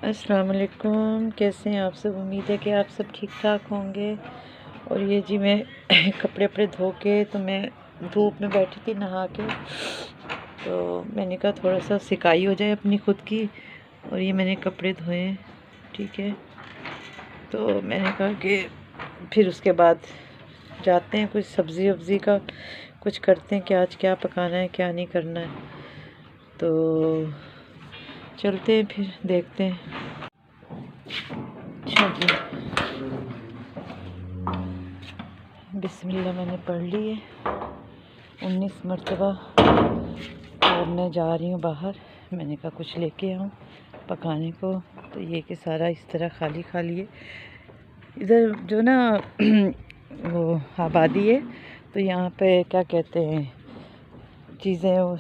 अस्सलाम वालेकुम। कैसे हैं आप सब? उम्मीद है कि आप सब ठीक ठाक होंगे। और ये जी मैं कपड़े वपड़े धो के तो मैं धूप में बैठी थी नहा के, तो मैंने कहा थोड़ा सा सिकाई हो जाए अपनी खुद की। और ये मैंने कपड़े धोए, ठीक है। तो मैंने कहा कि फिर उसके बाद जाते हैं, कुछ सब्ज़ी वब्ज़ी का कुछ करते हैं कि आज क्या पकाना है क्या नहीं करना है। तो चलते हैं, फिर देखते हैं। चलिए, बिस्मिल्लाह मैंने पढ़ ली है 19 मरतबा। और मैं जा रही हूँ बाहर। मैंने कहा कुछ लेके आऊँ पकाने को। तो ये कि सारा इस तरह खाली खाली है इधर जो ना वो आबादी है, तो यहाँ पे क्या कहते हैं, चीज़ें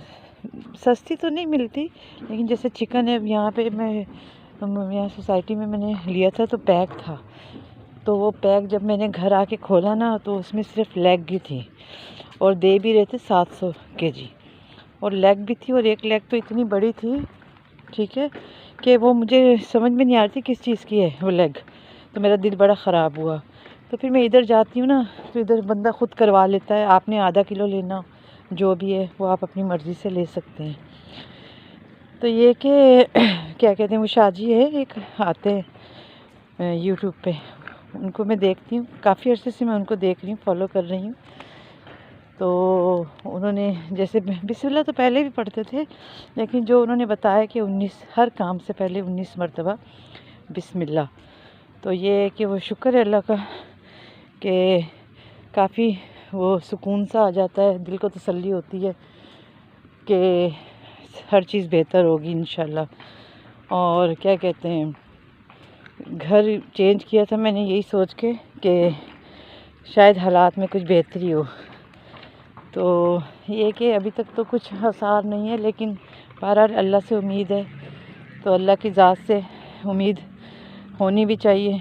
सस्ती तो नहीं मिलती, लेकिन जैसे चिकन है यहाँ पे मैं यहाँ सोसाइटी में मैंने लिया था तो पैक था। तो वो पैक जब मैंने घर आके खोला ना, तो उसमें सिर्फ लेग ही थी और दे भी रहे थे 700 केजी और लेग भी थी। और एक लेग तो इतनी बड़ी थी, ठीक है, कि वो मुझे समझ में नहीं आ रही थी किस चीज़ की है वो लेग। तो मेरा दिल बड़ा ख़राब हुआ। तो फिर मैं इधर जाती हूँ ना, तो इधर बंदा ख़ुद करवा लेता है। आपने आधा किलो लेना, जो भी है वो आप अपनी मर्ज़ी से ले सकते हैं। तो ये कि क्या कहते हैं, वो शाजी है एक, आते हैं यूट्यूब पे, उनको मैं देखती हूँ, काफ़ी अर्से से मैं उनको देख रही हूँ, फॉलो कर रही हूँ। तो उन्होंने जैसे बिस्मिल्लाह तो पहले भी पढ़ते थे, लेकिन जो उन्होंने बताया कि 19 हर काम से पहले 19 मरतबा बिस्मिल्लाह। तो ये है कि वो शुक्र है अल्लाह का कि काफ़ी वो सुकून सा आ जाता है, दिल को तसल्ली होती है कि हर चीज़ बेहतर होगी इंशाल्लाह। और क्या कहते हैं, घर चेंज किया था मैंने यही सोच के कि शायद हालात में कुछ बेहतरी हो। तो ये कि अभी तक तो कुछ आसार नहीं है, लेकिन बहरहाल अल्लाह से उम्मीद है, तो अल्लाह की ज़ात से उम्मीद होनी भी चाहिए।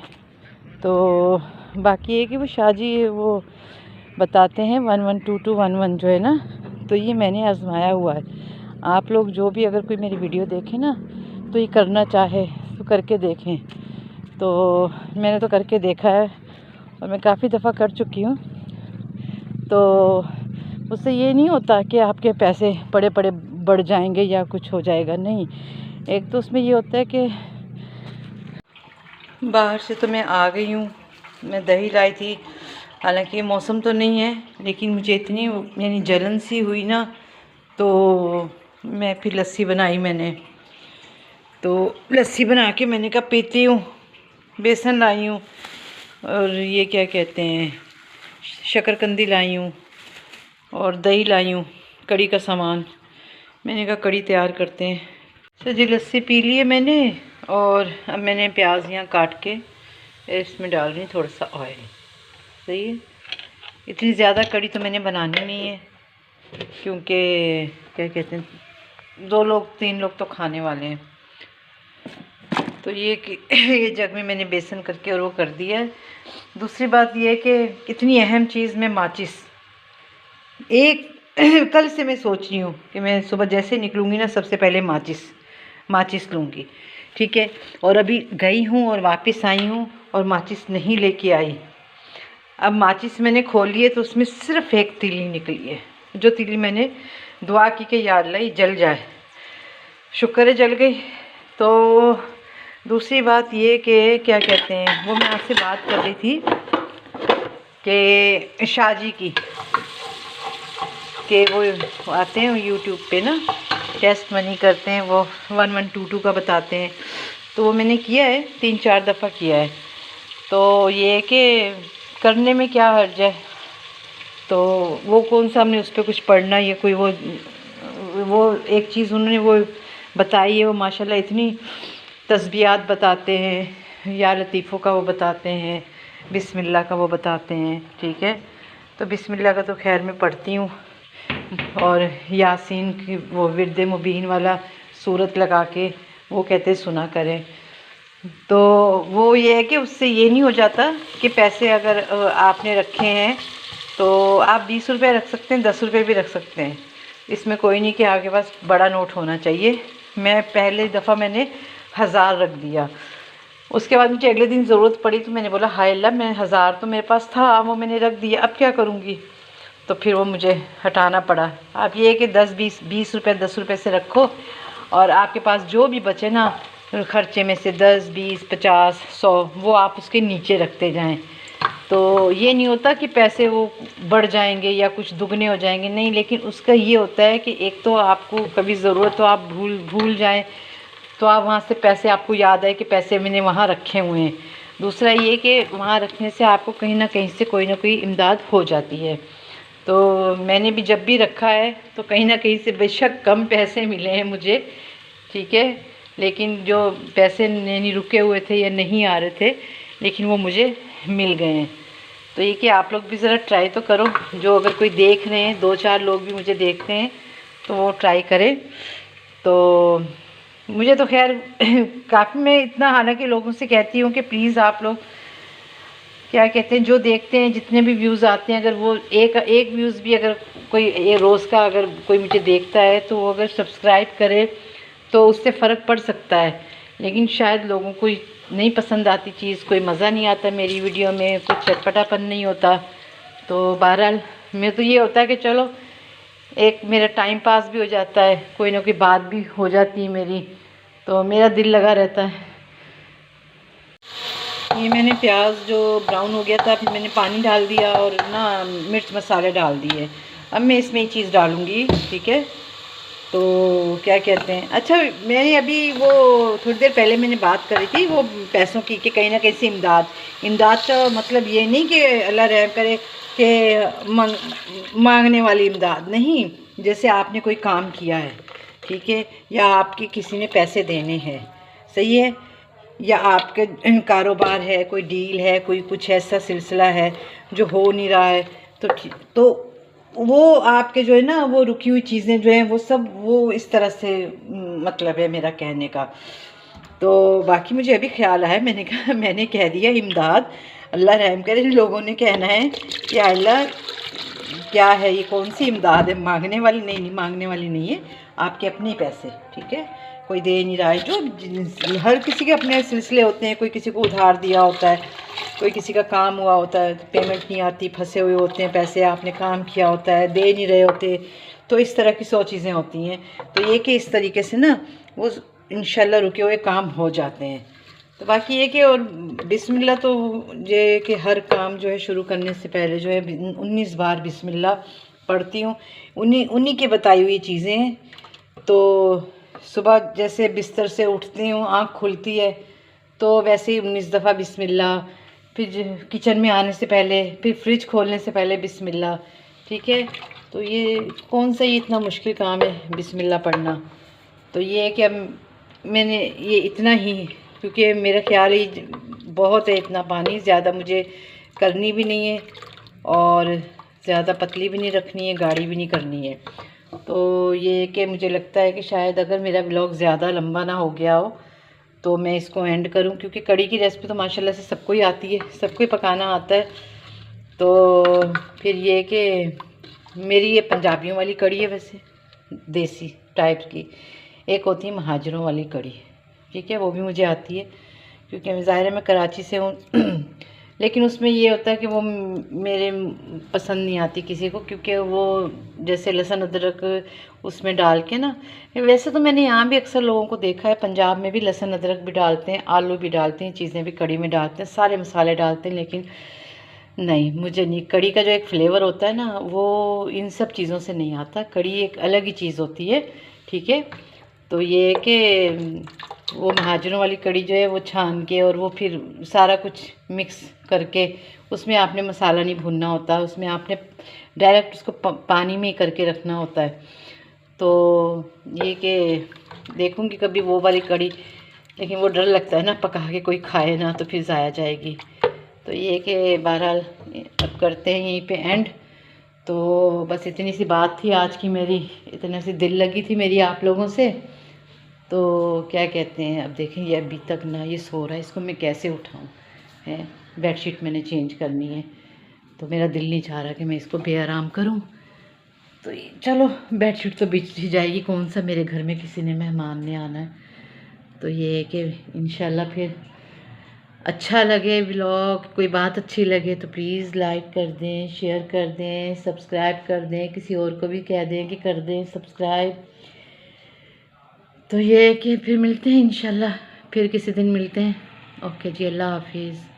तो बाकी ये कि वो शाजी वो बताते हैं 112211 जो है ना, तो ये मैंने आजमाया हुआ है। आप लोग जो भी अगर कोई मेरी वीडियो देखे ना, तो ये करना चाहे तो करके देखें। तो मैंने तो करके देखा है और मैं काफ़ी दफ़ा कर चुकी हूँ। तो उससे ये नहीं होता कि आपके पैसे बड़े बड़े बढ़ जाएंगे या कुछ हो जाएगा, नहीं। एक तो उसमें ये होता है कि बाहर से तो मैं आ गई हूँ, मैं दही लाई थी, हालांकि मौसम तो नहीं है, लेकिन मुझे इतनी यानी जलन सी हुई ना, तो मैं फिर लस्सी बनाई मैंने। तो लस्सी बना के मैंने कहा पीती हूँ। बेसन लाई हूँ और ये क्या कहते हैं, शकरकंदी लाई हूँ और दही लाई हूँ, कड़ी का सामान। मैंने कहा कड़ी तैयार करते हैं। तो जी लस्सी पी ली है मैंने, और अब मैंने प्याज यहाँ काट के इसमें डाल रही हूँ थोड़ा सा ऑयल। सही है, इतनी ज़्यादा कड़ी तो मैंने बनानी नहीं है, क्योंकि क्या कहते हैं 2 लोग 3 लोग तो खाने वाले हैं। तो ये कि ये जग में मैंने बेसन करके और वो कर दिया है। दूसरी बात ये है कि इतनी अहम चीज़ में माचिस, एक कल से मैं सोच रही हूँ कि मैं सुबह जैसे निकलूँगी ना, सबसे पहले माचिस लूँगी, ठीक है। और अभी गई हूँ और वापस आई हूँ और माचिस नहीं लेके आई। अब माचिस मैंने खोली है तो उसमें सिर्फ एक तीली निकली है, जो तीली मैंने दुआ की कि या अल्लाह जल जाए। शुक्र है जल गई। तो दूसरी बात ये कि क्या कहते हैं, वो मैं आपसे बात कर रही थी कि शाजी की, कि वो आते हैं यूट्यूब पे ना, टेस्ट मनी करते हैं, वो 1122 का बताते हैं। तो वो मैंने किया है, 3-4 दफ़ा किया है। तो ये कि करने में क्या हर्ज है। तो वो कौन सा हमने उस पर कुछ पढ़ना या कोई वो एक चीज़ उन्होंने वो बताई है, वो माशाल्लाह इतनी तस्बीहात बताते हैं, या लतीफ़ों का वो बताते हैं, बिस्मिल्लाह का वो बताते हैं, ठीक है। तो बिस्मिल्लाह का तो खैर मैं पढ़ती हूँ, और यासीन की वो विर्द मुबीन वाला सूरत लगा के वो कहते सुना करें। तो वो ये है कि उससे ये नहीं हो जाता कि पैसे अगर आपने रखे हैं तो आप 20 रुपये रख सकते हैं, 10 रुपये भी रख सकते हैं। इसमें कोई नहीं कि आपके पास बड़ा नोट होना चाहिए। मैं पहले दफ़ा मैंने 1000 रख दिया। उसके बाद मुझे अगले दिन ज़रूरत पड़ी तो मैंने बोला हाय अल्लाह, मैं 1000 तो मेरे पास था, वो मैंने रख दिया, अब क्या करूँगी। तो फिर वो मुझे हटाना पड़ा। अब ये है कि 10-20 रुपये 10 रुपये से रखो, और आपके पास जो भी बचे ना खर्चे में से 10, 20, 50, 100 वो आप उसके नीचे रखते जाएं। तो ये नहीं होता कि पैसे वो बढ़ जाएंगे या कुछ दुगने हो जाएंगे, नहीं, लेकिन उसका ये होता है कि एक तो आपको कभी ज़रूरत हो आप भूल जाएं तो आप वहाँ से पैसे, आपको याद आए कि पैसे मैंने वहाँ रखे हुए हैं। दूसरा ये कि वहाँ रखने से आपको कहीं ना कहीं से कोई ना कोई इमदाद हो जाती है। तो मैंने भी जब भी रखा है तो कहीं ना कहीं से बेशक कम पैसे मिले हैं मुझे, ठीक है, लेकिन जो पैसे नहीं रुके हुए थे या नहीं आ रहे थे, लेकिन वो मुझे मिल गए हैं। तो ये कि आप लोग भी ज़रा ट्राई तो करो, जो अगर कोई देख रहे हैं, 2-4 लोग भी मुझे देखते हैं तो वो ट्राई करें। तो मुझे तो खैर काफ़ी, मैं इतना हालांकि लोगों से कहती हूँ कि प्लीज़ आप लोग क्या कहते हैं, जो देखते हैं जितने भी व्यूज़ आते हैं, अगर वो एक व्यूज़ भी अगर कोई ये रोज़ का अगर कोई मुझे देखता है तो वो अगर सब्सक्राइब करे तो उससे फ़र्क पड़ सकता है। लेकिन शायद लोगों को नहीं पसंद आती चीज़, कोई मज़ा नहीं आता मेरी वीडियो में, कुछ चटपटापन नहीं होता। तो बहरहाल मैं तो ये होता है कि चलो एक मेरा टाइम पास भी हो जाता है, कोई ना कोई बात भी हो जाती है मेरी, तो मेरा दिल लगा रहता है। ये मैंने प्याज जो ब्राउन हो गया था, फिर मैंने पानी डाल दिया और ना मिर्च मसाले डाल दिए। अब मैं इसमें ये चीज़ डालूँगी, ठीक है। तो क्या कहते हैं, अच्छा मैंने अभी वो थोड़ी देर पहले मैंने बात करी थी वो पैसों की कि कहीं ना कहीं से इमदाद का मतलब ये नहीं कि अल्लाह रहम करे कि मांगने वाली इमदाद नहीं। जैसे आपने कोई काम किया है, ठीक है, या आपके किसी ने पैसे देने हैं, सही है, या आपके कारोबार है, कोई डील है, कोई कुछ ऐसा सिलसिला है जो हो नहीं रहा है, तो वो आपके जो है ना वो रुकी हुई चीज़ें जो हैं वो सब वो इस तरह से मतलब है मेरा कहने का। तो बाकी मुझे अभी ख्याल आया, मैंने कहा मैंने कह दिया इमदाद, अल्लाह रहम करे। लोगों ने कहना है कि अल्लाह क्या है ये, कौन सी इमदाद है, मांगने वाली नहीं, मांगने वाली नहीं है, आपके अपने पैसे, ठीक है, कोई दे नहीं रहा है। जो हर किसी के अपने सिलसिले होते हैं, कोई किसी को उधार दिया होता है, कोई किसी का काम हुआ होता है, पेमेंट नहीं आती, फंसे हुए होते हैं पैसे, आपने काम किया होता है, दे नहीं रहे होते, तो इस तरह की 100 चीज़ें होती हैं। तो ये कि इस तरीके से ना वो इंशाल्लाह रुके हुए काम हो जाते हैं। तो बाकी ये कि और बिस्मिल्लाह, तो ये कि हर काम जो है शुरू करने से पहले जो है 19 बार बिस्मिल्लाह पढ़ती हूँ, उन्हीं के बताई हुई चीज़ें। तो सुबह जैसे बिस्तर से उठती हूँ, आँख खुलती है तो वैसे ही 19 दफ़ा बिस्मिल्लाह, फिर किचन में आने से पहले, फिर फ्रिज खोलने से पहले बिस्मिल्लाह, ठीक है। तो ये कौन सा ये इतना मुश्किल काम है बिस्मिल्लाह पढ़ना। तो ये है कि अब मैंने ये इतना ही, क्योंकि मेरा ख्याल ही बहुत है, इतना पानी ज़्यादा मुझे करनी भी नहीं है और ज़्यादा पतली भी नहीं रखनी है, गाढ़ी भी नहीं करनी है। तो ये कि मुझे लगता है कि शायद अगर मेरा ब्लॉग ज़्यादा लंबा ना हो गया हो तो मैं इसको एंड करूं, क्योंकि कड़ी की रेसिपी तो माशाल्लाह से सबको ही आती है, सबको ही पकाना आता है। तो फिर ये कि मेरी ये पंजाबियों वाली कड़ी है, वैसे देसी टाइप की, एक होती है महाजरों वाली कड़ी, ठीक है, वो भी मुझे आती है, क्योंकि ज़ाहिर है मैं कराची से हूँ लेकिन उसमें ये होता है कि वो मेरे पसंद नहीं आती किसी को, क्योंकि वो जैसे लहसुन अदरक उसमें डाल के ना, वैसे तो मैंने यहाँ भी अक्सर लोगों को देखा है, पंजाब में भी लहसुन अदरक भी डालते हैं, आलू भी डालते हैं, चीज़ें भी कड़ी में डालते हैं, सारे मसाले डालते हैं, लेकिन नहीं, मुझे नहीं। कड़ी का जो एक फ्लेवर होता है ना वो इन सब चीज़ों से नहीं आता, कड़ी एक अलग ही चीज़ होती है, ठीक है। तो ये कि वो महाजरों वाली कड़ी जो है वो छान के और वो फिर सारा कुछ मिक्स करके, उसमें आपने मसाला नहीं भूनना होता, उसमें आपने डायरेक्ट उसको पानी में ही करके रखना होता है। तो ये कि देखूँगी कभी वो वाली कड़ी, लेकिन वो डर लगता है ना पका के कोई खाए ना तो फिर ज़ाया जाएगी। तो ये कि बहरहाल अब करते हैं यहीं पे एंड। तो बस इतनी सी बात थी आज की मेरी, इतने सी दिल लगी थी मेरी आप लोगों से। तो क्या कहते हैं, अब देखें ये अभी तक ना ये सो रहा है, इसको मैं कैसे उठाऊं, है, बेडशीट मैंने चेंज करनी है, तो मेरा दिल नहीं चाह रहा कि मैं इसको बेआराम करूं। तो चलो बेडशीट तो बिछ ही जाएगी, कौन सा मेरे घर में किसी ने मेहमान ने आना है। तो ये है कि इंशाल्लाह फिर अच्छा लगे व्लॉग, कोई बात अच्छी लगे तो प्लीज़ लाइक कर दें, शेयर कर दें, सब्सक्राइब कर दें, किसी और को भी कह दें कि कर दें सब्सक्राइब। तो ये है कि फिर मिलते हैं इंशाल्लाह, फिर किसी दिन मिलते हैं। ओके जी, अल्लाह हाफिज़।